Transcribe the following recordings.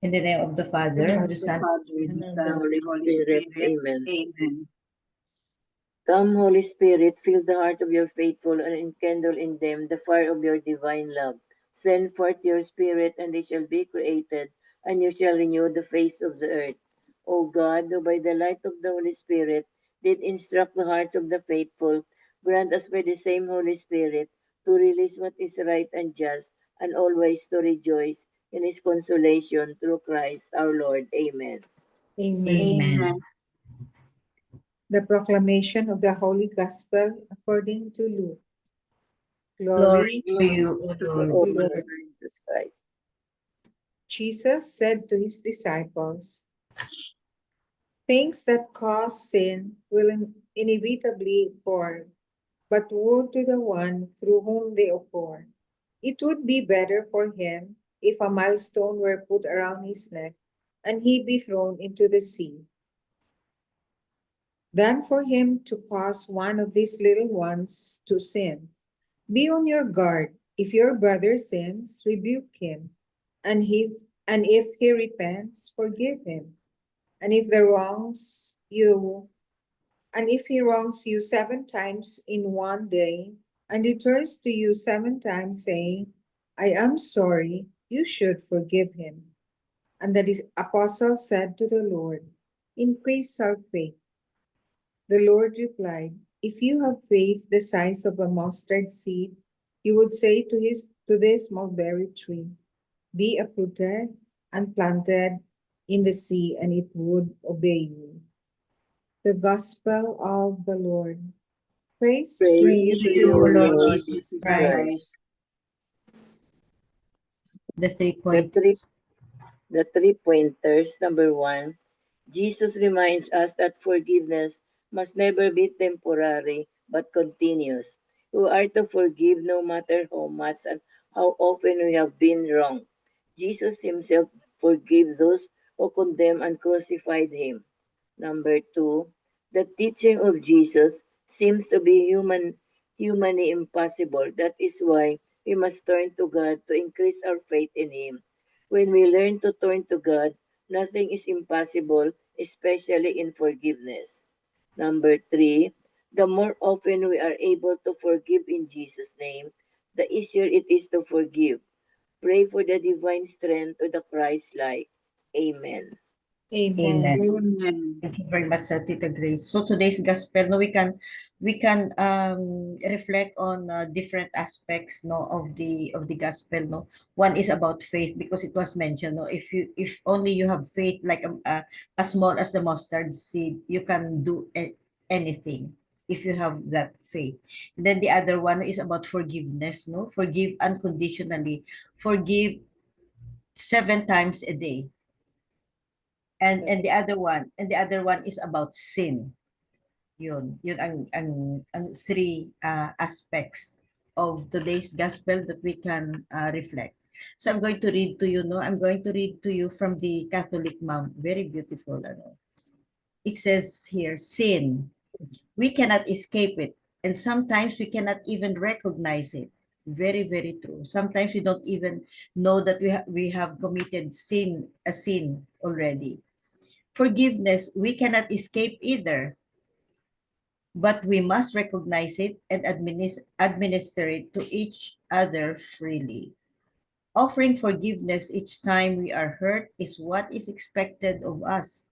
In the name of the In the Father, name of of the the Son, Father, and the of Son, the and the Holy Spirit. Spirit. Amen. Amen. Come, Holy Spirit, fill the heart of your faithful and enkindle in them the fire of your divine love. Send forth your Spirit, and they shall be created, and you shall renew the face of the earth. O God, who by the light of the Holy Spirit did instruct the hearts of the faithful, grant us by the same Holy Spirit to release what is right and just, and always to rejoice in his consolation through Christ our Lord. Amen. Amen. Amen. The proclamation of the Holy Gospel according to Luke. Glory Glory to you, O to O Lord. you, Lord Lord. Jesus Christ. Jesus said to his disciples, things that cause sin will inevitably occur, but woe to the one through whom they occur. It would be better for him if a millstone were put around his neck and he be thrown into the sea, than for him to cause one of these little ones to sin. Be on your guard. If your brother sins, rebuke him, and if he repents, forgive him. And if the wrongs you and if he wrongs you 7 times in one day, and returns to you 7 times, saying, I am sorry, you should forgive him. And the apostle said to the Lord, increase our faith. The Lord replied, if you have faith the size of a mustard seed, you would say to this mulberry tree, be uprooted and planted in the sea, and it would obey you. The Gospel of the Lord. Praise to Praise you, Praise to to dear you, you, O Lord Lord Lord Jesus Jesus Jesus Christ. Christ. Christ. The 3 The pointers. three, the 3 pointers. Number one, Jesus reminds us that forgiveness must never be temporary but continuous. We are to forgive no matter how much and how often we have been wrong. Jesus himself forgives those who condemn and crucified him. Number two, the teaching of Jesus seems to be humanly impossible. That is why we must turn to God to increase our faith in Him. When we learn to turn to God, nothing is impossible, especially in forgiveness. Number three, the more often we are able to forgive in Jesus' name, the easier it is to forgive. Pray for the divine strength to the Christ like. Amen. Amen. Amen. Amen. Thank you very much, Tita Grace. So today's gospel, no, we can reflect on different aspects, no, of the gospel, no. One is about faith because it was mentioned, no, if only you have faith like as small as the mustard seed, you can do anything if you have that faith. And then the other one is about forgiveness, no, forgive unconditionally, forgive 7 times a day. And the other one is about sin. Yun ang three aspects of today's gospel that we can reflect. So I'm going to read to you, no? I'm going to read to you from the Catholic Mom. Very beautiful, ano. It says here, sin. We cannot escape it, and sometimes we cannot even recognize it. Very, very true. Sometimes we don't even know that we have committed a sin already. Forgiveness, we cannot escape either, but we must recognize it and administer it to each other freely. Offering forgiveness each time we are hurt is what is expected of us,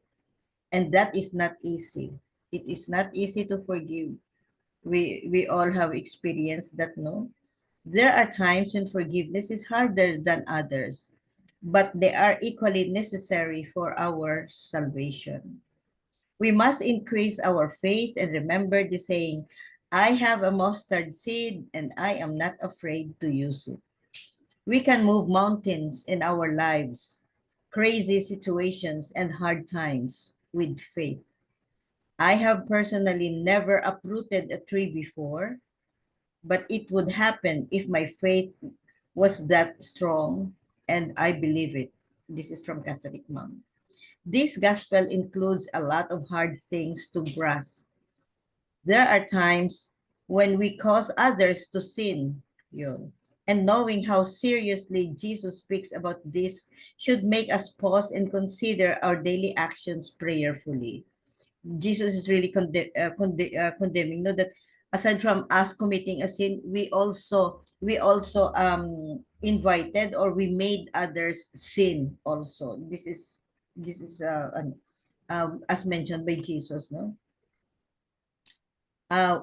and that is not easy. It is not easy to forgive. We all have experienced that, no? There are times when forgiveness is harder than others, but they are equally necessary for our salvation. We must increase our faith and remember the saying, I have a mustard seed and I am not afraid to use it. We can move mountains in our lives, crazy situations, and hard times with faith. I have personally never uprooted a tree before, but it would happen if my faith was that strong, and I believe it. This is from Catholic Mom. This gospel includes a lot of hard things to grasp. There are times when we cause others to sin. Yun. And knowing how seriously Jesus speaks about this should make us pause and consider our daily actions prayerfully. Jesus is really condemning, no, that aside from us committing a sin, we also invited, or we made others sin also. This is as mentioned by Jesus, no.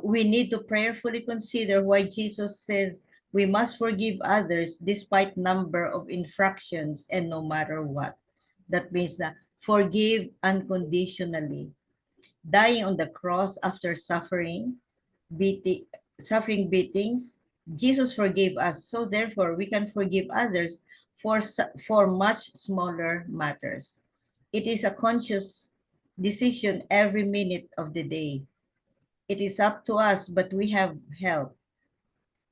We need to prayerfully consider why Jesus says we must forgive others despite number of infractions and no matter what. That means that forgive unconditionally. Dying on the cross after beating, suffering beatings, Jesus forgave us. So therefore, we can forgive others for much smaller matters. It is a conscious decision every minute of the day. It is up to us, but we have help.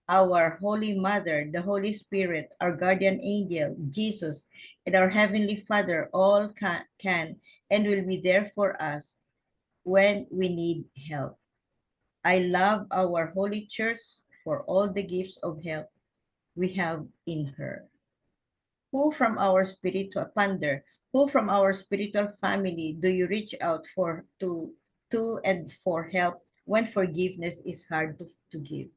Our Holy Mother, the Holy Spirit, our guardian angel, Jesus, and our Heavenly Father all can and will be there for us when we need help. I love our Holy Church for all the gifts of help we have in her. Who from our spiritual ponder, who from our spiritual family do you reach out to and for help when forgiveness is hard to give?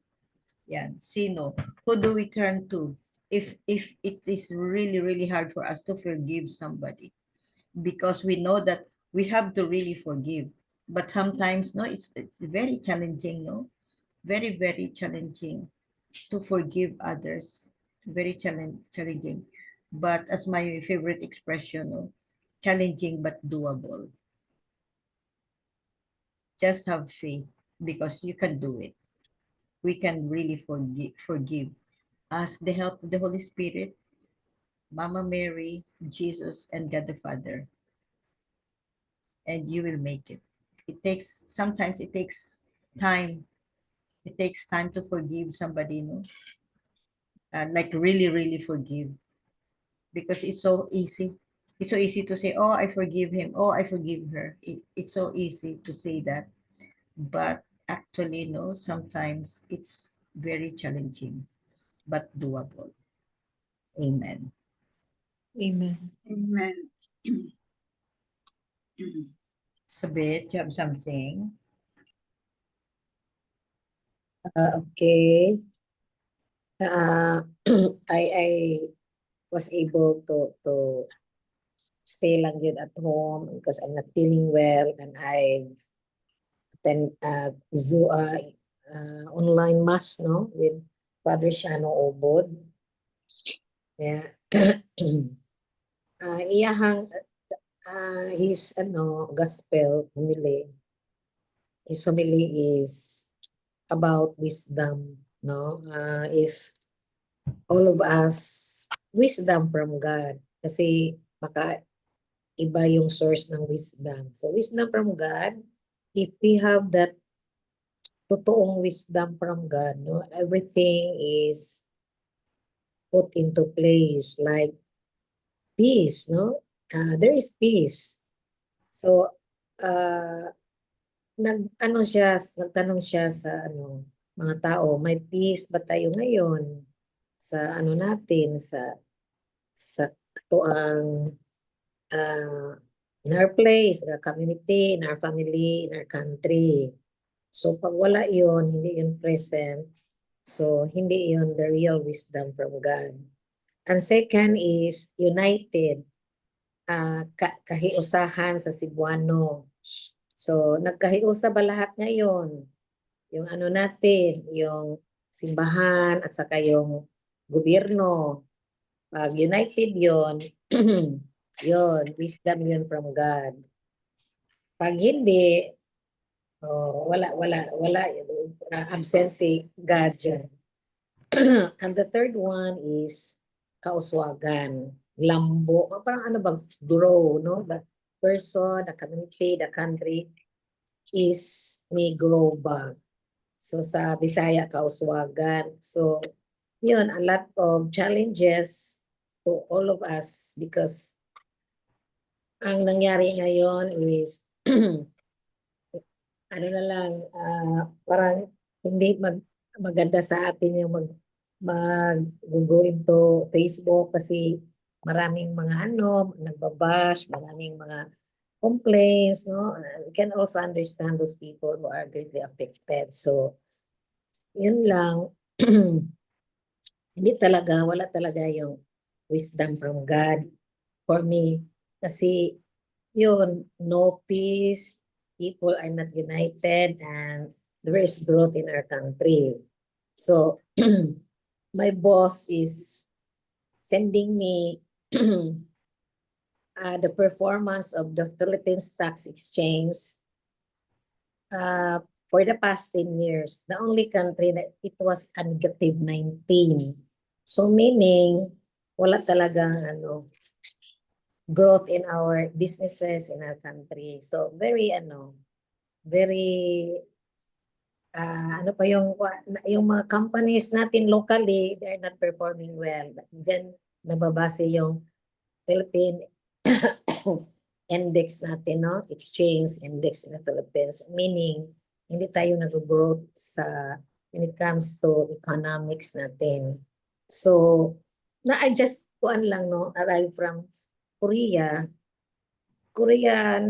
Yan, sino? Who do we turn to if it is really, really hard for us to forgive somebody? Because we know that we have to really forgive. But sometimes, no, it's very challenging, no? Very, very challenging to forgive others. Very challenging. But as my favorite expression, no, challenging but doable. Just have faith because you can do it. We can really forgive. Ask the help of the Holy Spirit, Mama Mary, Jesus, and God the Father, and you will make it. Sometimes it takes time. It takes time to forgive somebody, no? Like really, really forgive, because it's so easy. It's so easy to say, "Oh, I forgive him. Oh, I forgive her." It's so easy to say that, but actually, no. Sometimes it's very challenging, but doable. Amen. Amen. Amen. Sabit, you have something? Okay. I was able to stay lang yun at home because I'm not feeling well, and I attend online mass, no, with Father Shano Obod. Yeah. Iyahang his gospel homily. His homily is about wisdom, no? If all of us, wisdom from God, kasi baka iba yung source ng wisdom. So wisdom from God, if we have that totoong wisdom from God, no, everything is put into place, like peace, no? There is peace. So nagtanong siya sa mga tao, may peace ba tayo ngayon sa natin, sa katuang in our place, in our community, in our family, in our country. So pag wala yun, hindi yun present, so hindi yun the real wisdom from God. And second is united, kahiusahan sa Cebuano. So nagkahiusa ba lahat ngayon? Yung natin, yung simbahan at saka yung gobyerno. Pag united yon, yon, wisdom yun from God. Pag hindi, wala, absent si God dyan. And the third one is kauswagan, lambo, parang grow, no? The person, the community, the country is ni grow ba. So sa Bisaya, kauswagan. So yun, a lot of challenges to all of us because ang nangyari ngayon is parang hindi maganda sa atin yung mag-go into Facebook kasi maraming mga nagbabash, maraming mga complaints, no? We can also understand those people who are greatly affected. So, yun lang. Wala talaga yung wisdom from God for me. Kasi, yun, no peace, people are not united, and there is growth in our country. So, my boss is sending me the performance of the Philippine Stock Exchange for the past 10 years. The only country that it was a negative 19. So meaning, wala talagang growth in our businesses in our country. So very ano pa yung mga companies natin locally, they're not performing well. Diyan nababase yung Philippine index natin, no? Exchange index in the Philippines. Meaning, hindi tayo nag-growth when it comes to economics natin. So, I just lang, no? Arrived from Korea. Korea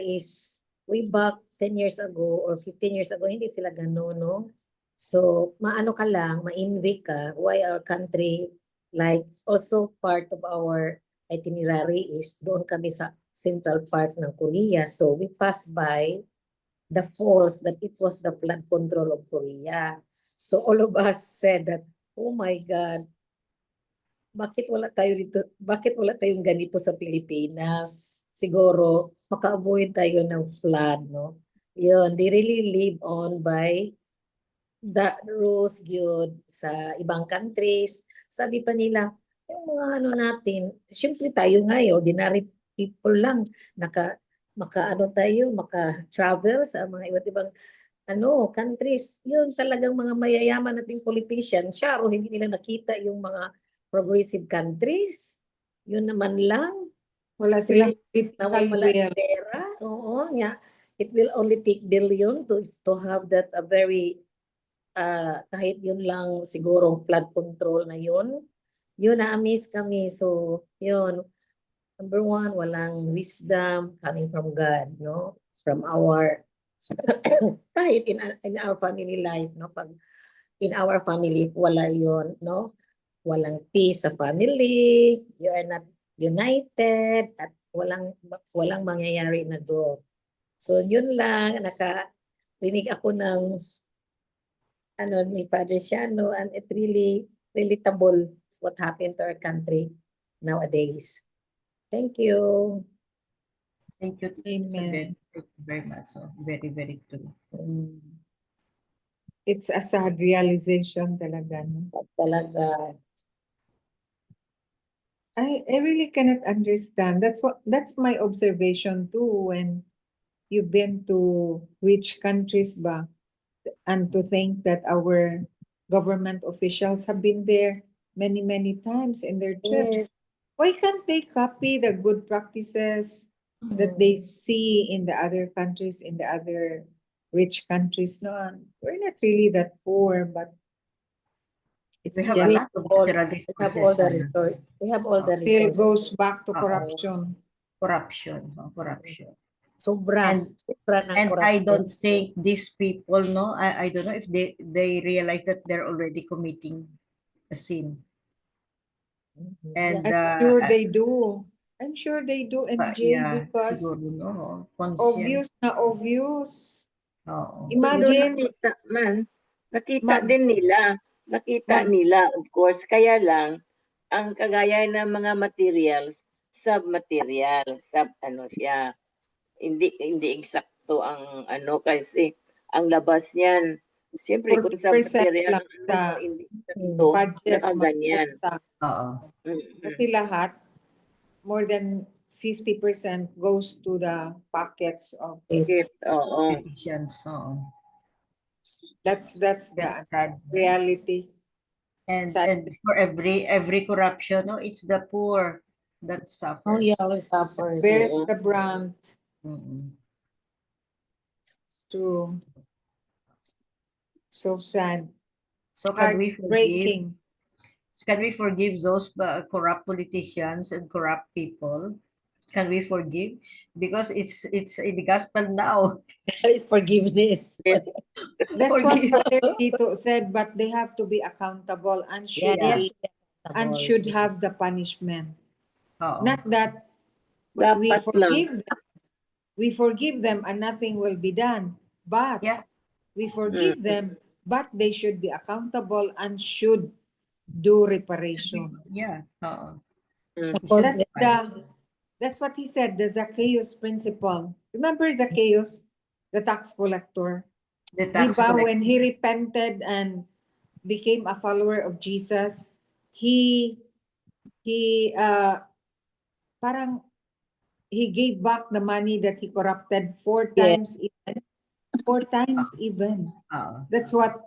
is way back 10 years ago or 15 years ago, hindi sila gano'n, no? So, maano ka lang, ma-envy ka, why our country, like also part of our itinerary is doon kami sa central part ng Korea. So, we passed by the falls that it was the flood control of Korea. So, all of us said that, oh my God, bakit wala tayong ganito sa Pilipinas? Siguro maka-avoid tayo ng flood, no? Yun, they really live on by the rules good sa ibang countries. Sabi pa nila, yung mga natin, syempre tayo nga, ordinary people lang, maka-travel sa mga iba't ibang countries. Yun talagang mga mayayaman nating politician, siya o hindi nila nakita yung mga progressive countries. Yun naman lang. Wala silang political Nawawala will. ng pera. Oo, nga. It will only take billion to have that a very kahit yun lang siguro flood control na yun. Yun, na-amaze kami. So, yun. Number one, walang wisdom coming from God, no? From our kahit in our family life, no? Pag in our family, wala yon, no? Walang peace sa family, you are not united, at walang mangyayari na growth. So yun lang, nakarinig ako ng ni Father Shano, and it really relatable what happened to our country nowadays. Thank you. Thank you, Amen. Isabel. Thank you very much. So, very, very true. It's a sad realization talaga. No? Talaga. I really cannot understand. That's my observation too when you've been to rich countries ba, and to think that our government officials have been there many times in their trips. Yes. Why can't they copy the good practices that they see in the other countries, in the other rich countries? No, we're not really that poor, but it's We have a just lot of natural We have all the resources. resource. We have all the still resources. goes back to Oo. corruption. Corruption. Sobra ng And I corruption. don't think these people, no, I don't know if they realize that they're already committing a sin. And I'm sure they do. I'm sure they do, MJ, yeah, because siguro, no, obvious conscience. na obvious. Oo. Imagine, Nakita Mag- din nila. Nakita Mag- nila, of course. Kaya lang, ang kagaya ng mga materials, sub-material, siya. Hindi eksakto ang kasi ang labas niyan. Siyempre, kung 40% sub-material, lang sa hindi eksakto, budget nakaganyan. mapunta. Oo. Kasi lahat, more than 50% goes to the pockets of. Oo. Politicians, oo. That's the Sad. reality. And Sad. for every corruption, no, it's the poor that suffers. Oh yeah, we suffer. Bears Oo. the brunt. Mm-mm. True. So sad. So can we forgive? heartbreaking. Can we forgive those corrupt politicians and corrupt people? Can we forgive? Because it's in the gospel now. It's forgiveness. Yes. That's what Forgive. Father Tito said, but they have to be accountable and Yeah, should they have be to be and accountable. should have the punishment. Oo. Not that we Dapat lang. forgive them and nothing will be done. But Yeah. we forgive them, but they should be accountable and should do reparation. Yeah. Oo. Mm. That's what he said, the Zacchaeus principle. Remember Zacchaeus, the tax collector? The tax Diba, collector. when he repented and became a follower of Jesus, he parang he gave back the money that he corrupted four Yeah. times even. 4 times even. Oo. That's what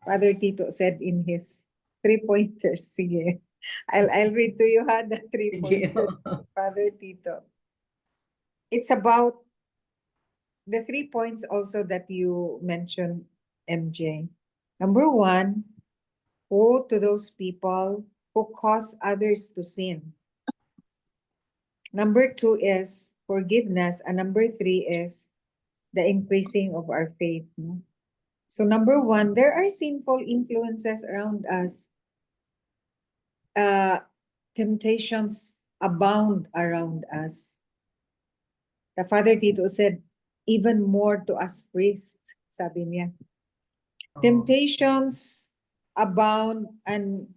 Father Tito said in his 3 pointers. Sige. I'll read to you the 3 pointers, Father Tito. It's about the 3 points also that you mentioned, MJ. Number 1, woe to those people who cause others to sin. Number 2 is forgiveness, and number 3 is the increasing of our faith. No? So number 1, there are sinful influences around us. Temptations abound around us. The Father Tito said, even more to us priests, sabi niya. Oo. Temptations abound, and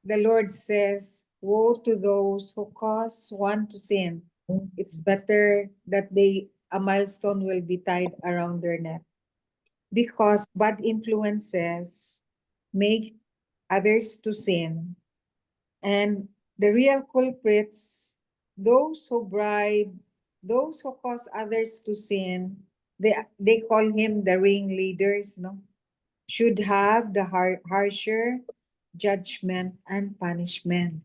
the Lord says, woe to those who cause one to sin. It's better that a milestone will be tied around their neck, because bad influences make others to sin, and the real culprits, those who bribe, those who cause others to sin, they call him the ringleaders, no? Should have the harsher judgment and punishment.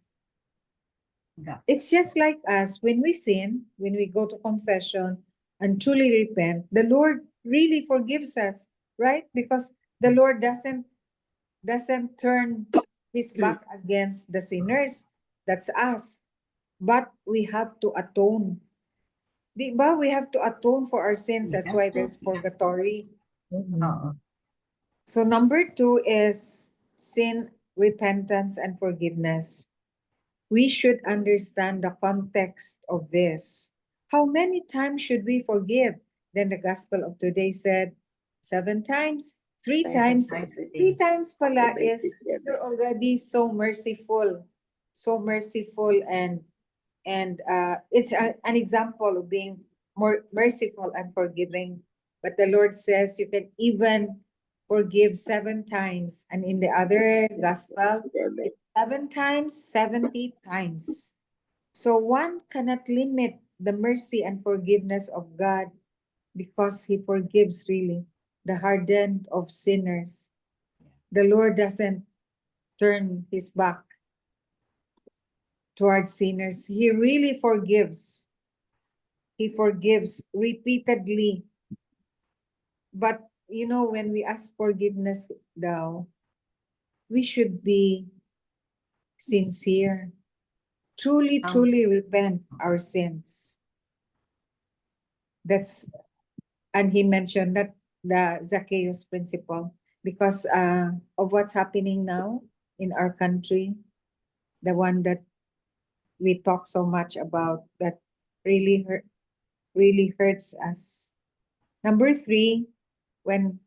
Yeah. It's just like us, when we sin, when we go to confession and truly repent, the Lord really forgives us, right? Because the Lord doesn't turn his back against the sinners. That's us. But we have to atone. Diba? We have to atone for our sins. That's why there's purgatory. Oo. So number 2 is sin, repentance, and forgiveness. We should understand the context of this. How many times should we forgive? Then the gospel of today said 7 times, 3 times. 3 times pala is you're already so merciful. So merciful, and it's an example of being more merciful and forgiving. But the Lord says you can even forgive 7 times, and in the other gospel, 7 times, 70 times. So one cannot limit the mercy and forgiveness of God, because he forgives really the hardened of sinners. The Lord doesn't turn his back towards sinners. He really forgives. He forgives repeatedly. But when we ask forgiveness though, we should be sincere. Truly repent our sins. And he mentioned that the Zacchaeus principle, because of what's happening now in our country, the one that we talk so much about, that really hurts us. Number 3, when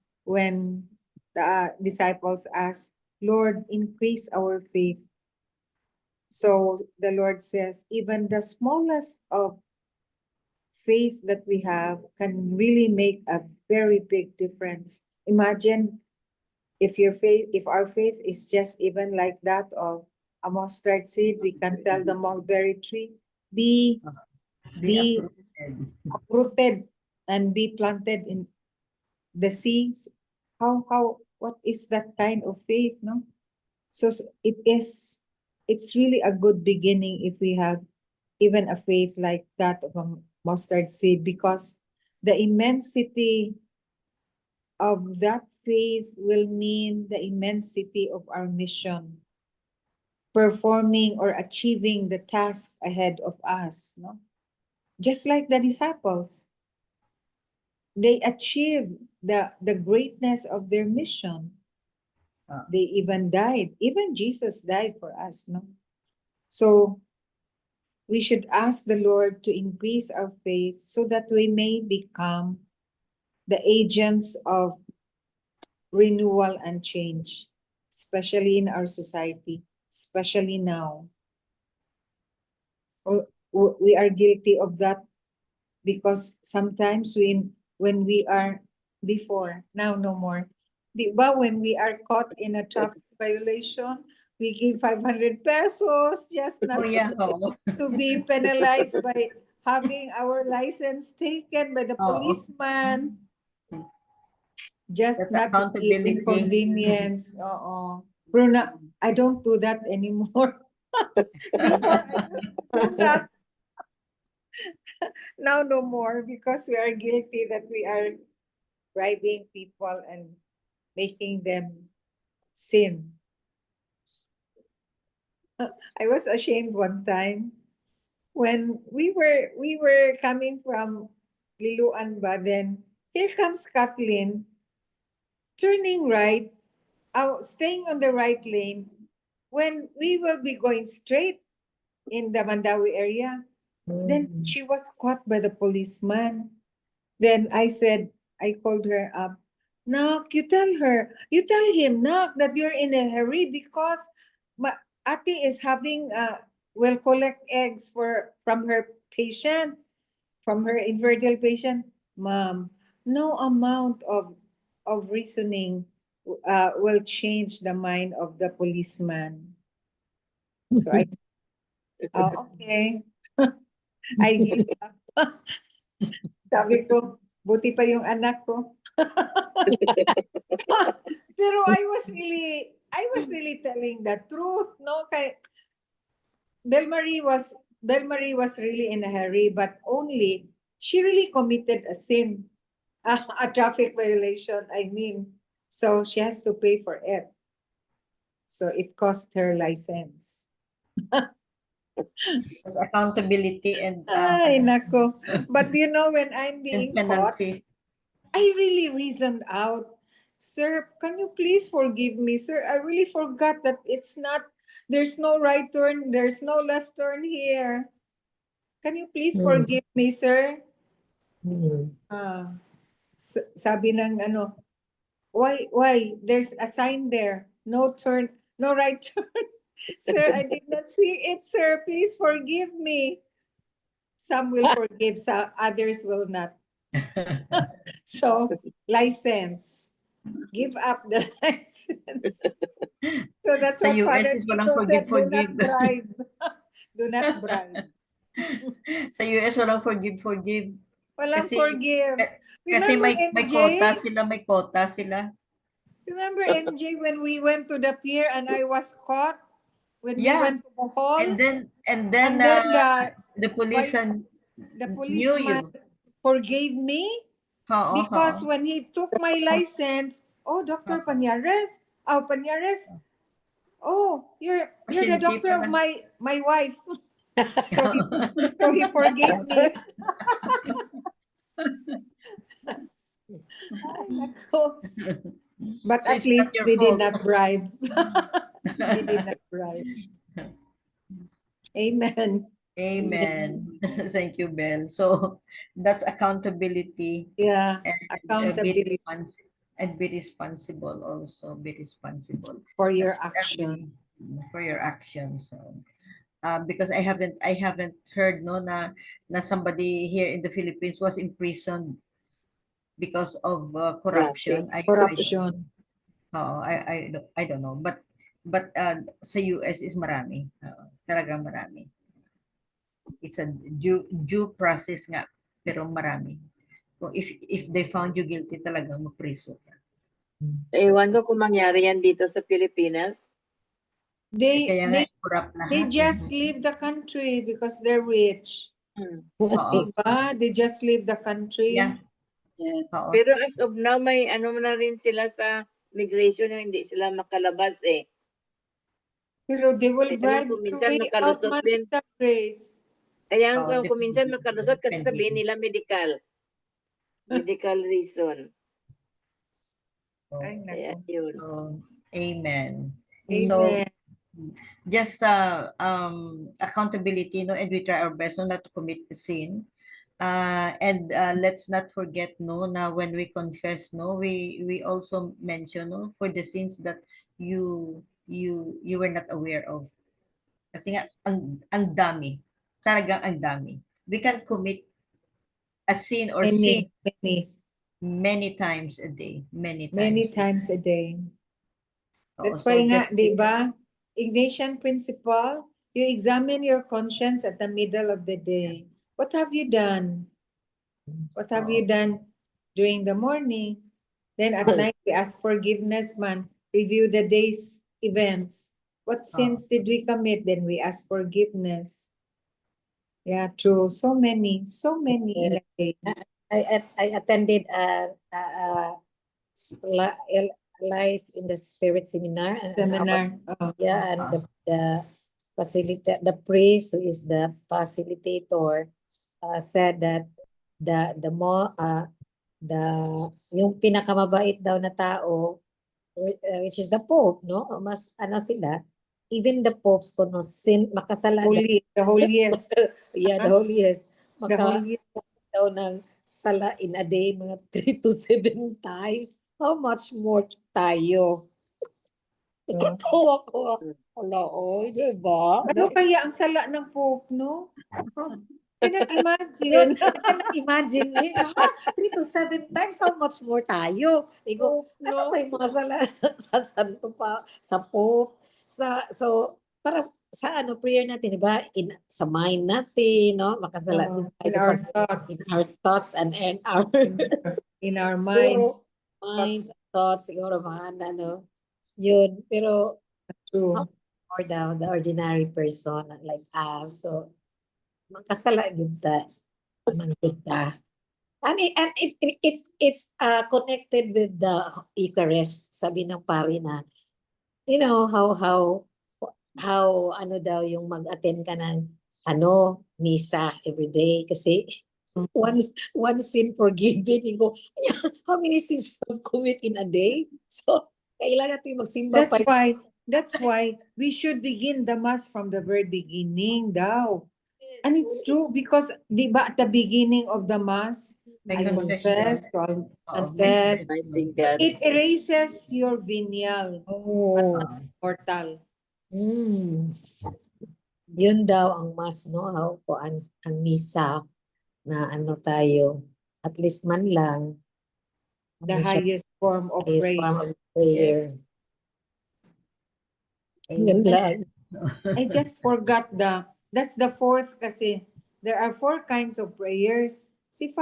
the disciples asked, Lord, increase our faith. So the Lord says, even the smallest of faith that we have can really make a very big difference. Imagine if our faith is just even like that of a mustard seed, we can tell the mulberry tree, be uprooted and be planted in the seas. What is that kind of faith, no? So it's really a good beginning if we have even a faith like that of a mustard seed, because the immensity of that faith will mean the immensity of our mission, performing or achieving the task ahead of us, no? Just like the disciples, they achieved the greatness of their mission. They even died. Even Jesus died for us, no? So we should ask the Lord to increase our faith so that we may become the agents of renewal and change, especially in our society, especially now. We are guilty of that because sometimes when we are before, now no more. Di ba, when we are caught in a traffic violation, we give 500 pesos just Oh, not yeah. Oo. to be penalized by having our license taken by the Oo. policeman. Just That's not to be accountability. inconvenience. Oo. Bruna, I don't do that anymore. Before I used to do that. Now no more because we are guilty that we are bribing people and making them sin. I was ashamed one time when we were coming from Liluan ba, then here comes Kathleen turning right, staying on the right lane when we will be going straight in the Mandawi area. Then she was caught by the policeman. Then I called her up. Knock, you tell him, Knock, that you're in a hurry because Ate is having, will collect eggs from her patient, from her infertile patient. Ma'am, no amount of reasoning will change the mind of the policeman. So I, oh, okay. I give up. Sabi ko, buti pa yung anak ko. Pero I was really telling the truth, no? Kay Belmarie was really in a hurry, but only she really committed a sin, a traffic violation, I mean. So she has to pay for it. So it cost her license. That's accountability and Ay, nako. But you know, when I'm being caught, penalty. I really reasoned out. Sir, can you please forgive me, sir? I really forgot that there's no right turn, there's no left turn here. Can you please forgive me, sir? Sabi ng why? There's a sign there. No turn, no right turn. Sir, I did not see it, sir. Please forgive me. Some will forgive, some others will not. So, license. Give up the license. So that's Sa what US Father is walang Tito said, do not forgive. bribe. Do not bribe. Sa US walang forgive. Walang Kasi forgive. kasi Remember may MJ? quota sila. Remember MJ when we went to the pier and I was caught when we Yeah. went to Bohol? And then And then the police the knew policeman you. forgave me Oo, because oo. when he took my license, oh, Dr. Panyares, oh, you're the Hindi doctor of pala. my wife. So he forgave me. Ay, nako. But So at it's not least your we did fault. not bribe. We did not bribe. Amen. Amen. Thank you, Belle. So that's accountability Yeah, and accountability be responsible also. Be responsible. for your That's what I'm action. really- for your actions. So, because I haven't heard na somebody here in the Philippines was imprisoned because of corruption. Corruption. I don't know, but sa US is marami. Talagang marami. It's a due process nga, pero marami. Kung if they found you guilty, talagang mapriso ka. Ewan ko kung mangyari yan dito sa Pilipinas. Kaya nga corrupt They lahat. just leave the country because they're rich. Hmm. Oo. Diba? They just leave the country. Yeah. Yes. Oo. Pero as of now, may ano na rin sila sa migration yung hindi sila makalabas eh. Pero they will Kaya bribe kung their minsan way out, makalusot din. Manita Grace. Kaya Oo, kung minsan depende. makalusot kasi Depende. sabihin nila medical. Medical reason. Ay, Kaya nako. yun. So, amen. Amen. So, just accountability, no, and we try our best, no, not to commit sin. And let's not forget, no, na when we confess, no, we also mention, no, for the sins that you were not aware of. Kasi nga, ang dami. Talagang ang dami. We can commit a sin or sin Many many times a day. Many times a day. Oo, That's so why nga, just di ba, Ignatian principle, you examine your conscience at the middle of the day. What have you done? What have you done during the morning? Then at night, we ask forgiveness, man. Review the day's events. What sins did we commit? Then we ask forgiveness. Yeah, true. So many in a day. I attended life in the spirit seminar and Seminar. Oh. yeah, and the priest who is the facilitator said that the more the yung pinakamabait daw na tao which is the Pope, no? Mas ano sila, even the popes kuno sin makasala The holiest. yeah, the holiest. The holiest. Daw ng sala in a day, mga 3 to 7 times. How much more tayo? Nagkatawa ko. Wala, oy, di ba? Ano kaya ang sala ng Pope, no? Cannot imagine. Imagine, 3 to 7 times, how much more tayo? Digo, ano No? ba yung mga sala sa santo pa, sa Pope, so, para sa ano, prayer natin, di ba? Sa mind natin, no? Makasala din tayo In our pag- thoughts. in our thoughts and our In our minds. minds, thoughts, siguro mga ano, yun. Pero, True. or the ordinary person like us, so, makasala din ta, man kita. And it connected with the Eucharist, sabi ng pari na, you know, how ano daw yung mag-attend ka ng ano, misa every day kasi one sin forgiven. You go, how many sins you commit in a day? So, kailangan natin magsimba That's why we should begin the Mass from the very beginning daw. And it's true because di ba at the beginning of the Mass, May I confess, confession. confess. I think that it erases your venial Oh. mortal. Yun daw ang mas no how po ang misa na ano tayo at least man lang The ano siya, highest form of highest prayer. form of prayer. Yun Amen. lang. I just forgot that's the fourth kasi there are 4 kinds of prayers. Si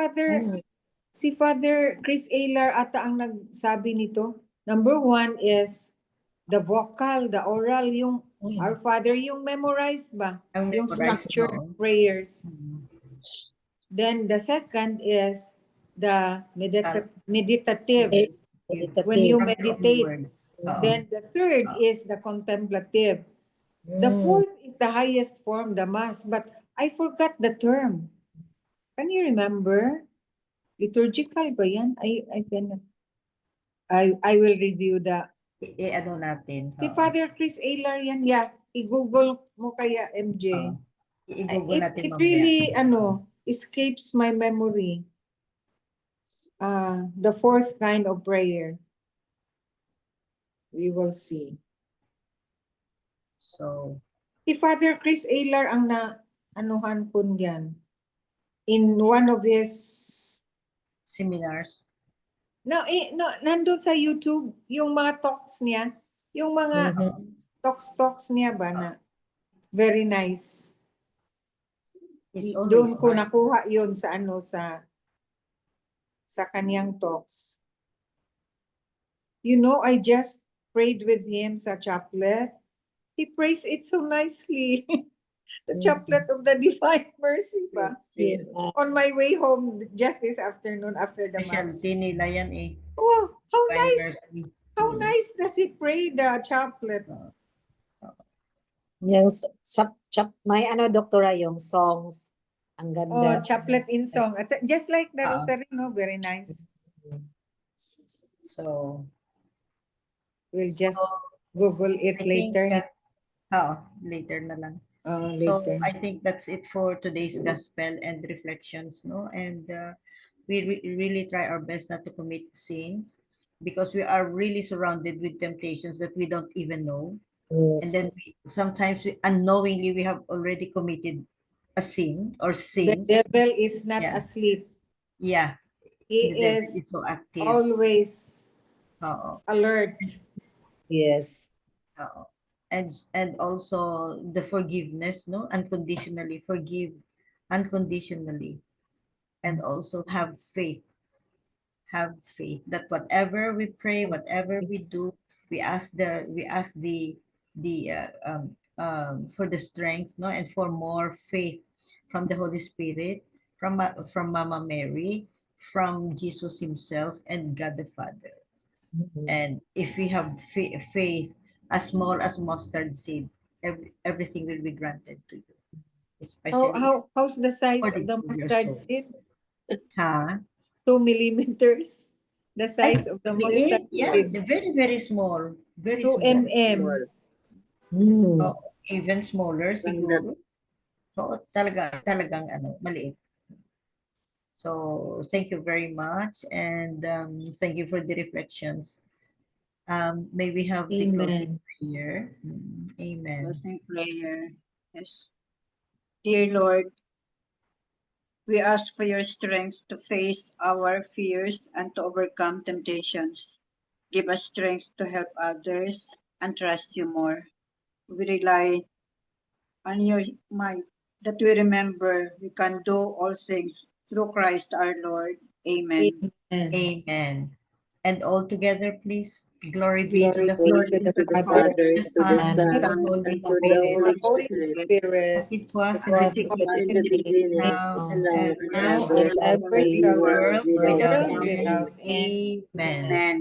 Father Chris Aylar ata ang nagsabi nito. Number 1 is the vocal, the oral, yung Our Father, yung memorized ba? Yung Memorized, structured no? prayers. Then the second is the meditative. When you meditate. Then the third is the contemplative. The fourth is the highest form, the Mass, but I forgot the term. Can you remember? Liturgical ba yan? I will review the... ano natin. Si Father Chris Aylar yan, yeah. I-google mo kaya, MJ. I-google natin It mamaya. really, escapes my memory. The fourth kind of prayer. We will see. So, Si Father Chris Aylar ang anuhan ko niyan. In one of his seminars. no, nandun sa YouTube yung mga talks niya, yung mga talks niya ba na very nice. Doon ko nakuha yun sa sa kanyang talks. You know, I just prayed with him sa chaplet. He prays it so nicely. The chaplet of the Divine Mercy ba? Sin. On my way home just this afternoon after the Mass. Specialty nila yan eh. Wow, how Divine nice! Mercy. How nice does he pray the chaplet? Yung may ano, doktora, yung songs. Ang Oh, ganda. chaplet in song. It's just like the Ah. rosary, no? Very nice. So, We'll just so Google it I think later. that, later na lang. So Later. I think that's it for today's gospel and reflections, no? And we really try our best not to commit sins because we are really surrounded with temptations that we don't even know. And then sometimes unknowingly we have already committed a sin or The sins. devil is not Yeah. asleep. Yeah, He the devil is so active. always Oo. alert. Yes. Oo. And also the forgiveness, no? Unconditionally forgive, unconditionally, and also have faith. Have faith that whatever we pray, whatever we do, we ask the for the strength, no, and for more faith from the Holy Spirit, from Mama Mary, from Jesus Himself, and God the Father. And if we have faith as small as mustard seed, everything will be granted to you. Especially How's the size of according the to your mustard soul. seed? Huh? 2 millimeters. The size of the mustard Yeah, seed. they're very, very small. Very 2 small. mm. Mm. Oh, even smaller siguro. Oo, talagang maliit. So, thank you very much and thank you for the reflections. May we have the closing prayer. Amen. Closing prayer. Yes. Dear Lord, we ask for your strength to face our fears and to overcome temptations. Give us strength to help others and trust you more. We rely on your might, that we remember we can do all things through Christ our Lord. Amen. Amen. And all together, please. Glory be to the Glory Father, to the Father, Father, to the Son, and to the Holy Spirit, as it was as in the was as it was in the beginning, now and now and and ever, ever, and in the world without without end. end. end. Amen. Amen.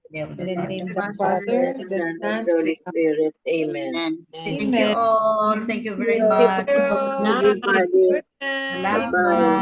Name of In the the name Father. of the Father, The the Son, and Son, the Holy Spirit. Amen. Amen. Thank you all. Thank you very Thank much. you. Everybody. Good night. Salamat.